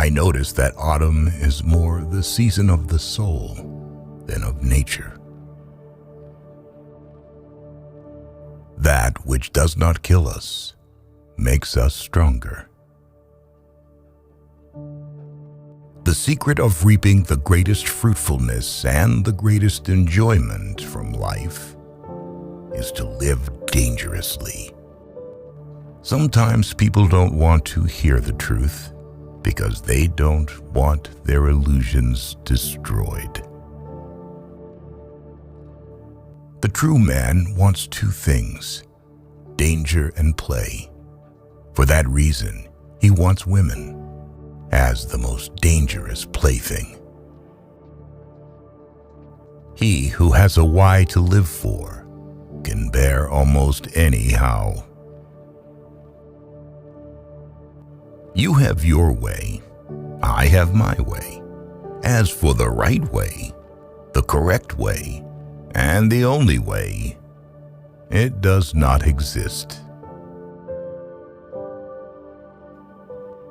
I notice that autumn is more the season of the soul than of nature. That which does not kill us makes us stronger. The secret of reaping the greatest fruitfulness and the greatest enjoyment from life is to live dangerously. Sometimes people don't want to hear the truth because they don't want their illusions destroyed. The true man wants two things: danger and play. For that reason, he wants women as the most dangerous plaything. He who has a why to live for can bear almost any how. You have your way, I have my way. As for the right way, the correct way, and the only way, it does not exist.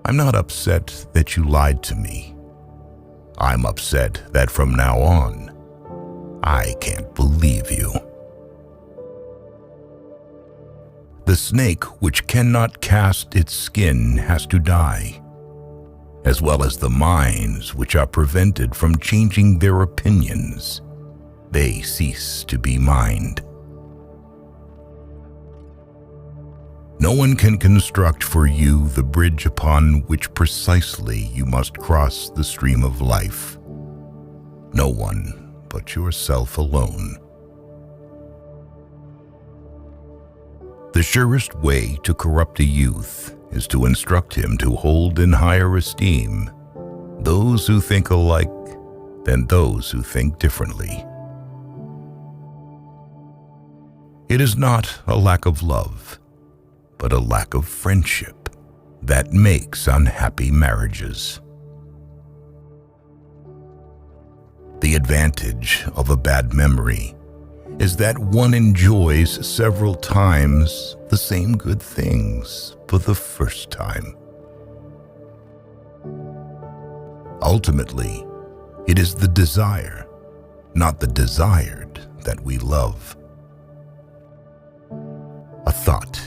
I'm not upset that you lied to me. I'm upset that from now on, I can't believe you. The snake which cannot cast its skin has to die, as well as the minds which are prevented from changing their opinions. They cease to be mind. No one can construct for you the bridge upon which precisely you must cross the stream of life. No one but yourself alone. The surest way to corrupt a youth is to instruct him to hold in higher esteem those who think alike than those who think differently. It is not a lack of love, but a lack of friendship that makes unhappy marriages. The advantage of a bad memory is that one enjoys several times the same good things for the first time. Ultimately, it is the desire, not the desired, that we love. A thought,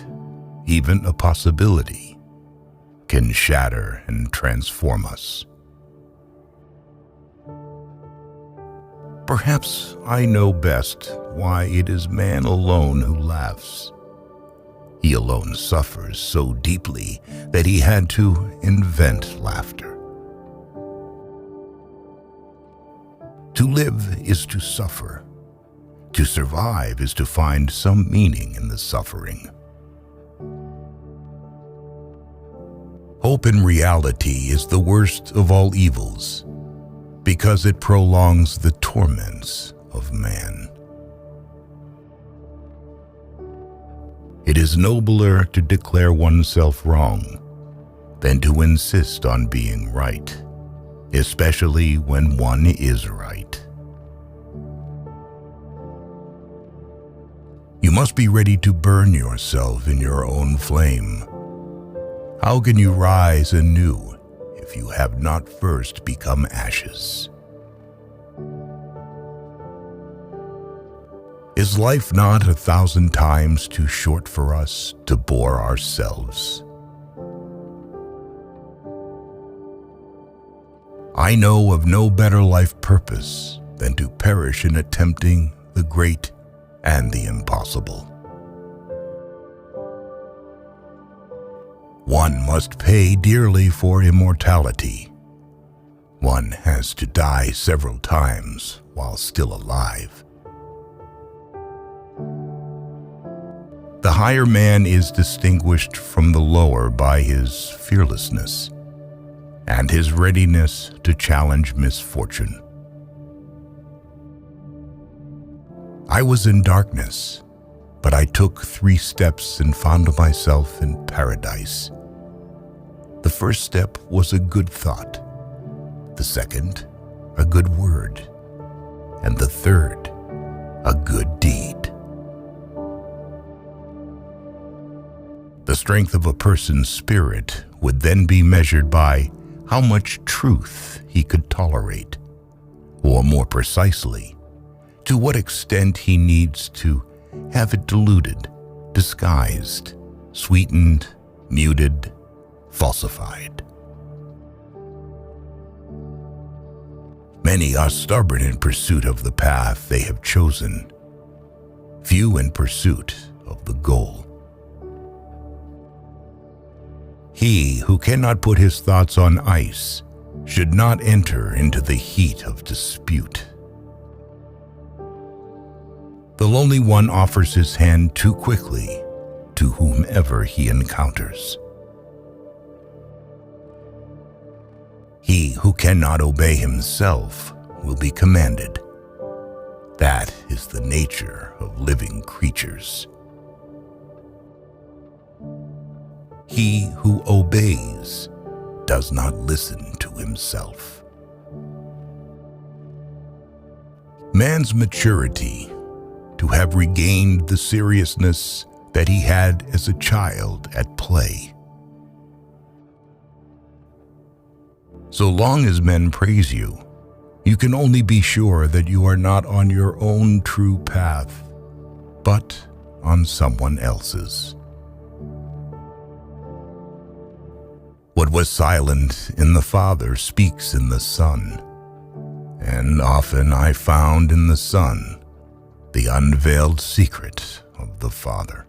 even a possibility, can shatter and transform us. Perhaps I know best why it is man alone who laughs. He alone suffers so deeply that he had to invent laughter. To live is to suffer. To survive is to find some meaning in the suffering. Hope in reality is the worst of all evils, because it prolongs the torments of man. It is nobler to declare oneself wrong than to insist on being right, especially when one is right. You must be ready to burn yourself in your own flame. How can you rise anew if you have not first become ashes? Is life not 1,000 times too short for us to bore ourselves? I know of no better life purpose than to perish in attempting the great and the impossible. One must pay dearly for immortality. One has to die several times while still alive. The higher man is distinguished from the lower by his fearlessness and his readiness to challenge misfortune. I was in darkness, but I took 3 steps and found myself in paradise. The first step was a good thought, the second, a good word, and the third, a good deed. The strength of a person's spirit would then be measured by how much truth he could tolerate, or more precisely, to what extent he needs to have it diluted, disguised, sweetened, muted, falsified. Many are stubborn in pursuit of the path they have chosen, few in pursuit of the goal. He who cannot put his thoughts on ice should not enter into the heat of dispute. The lonely one offers his hand too quickly to whomever he encounters. He who cannot obey himself will be commanded. That is the nature of living creatures. He who obeys does not listen to himself. Man's maturity, to have regained the seriousness that he had as a child at play. So long as men praise you, you can only be sure that you are not on your own true path, but on someone else's. What was silent in the Father speaks in the Son, and often I found in the Son the unveiled secret of the Father.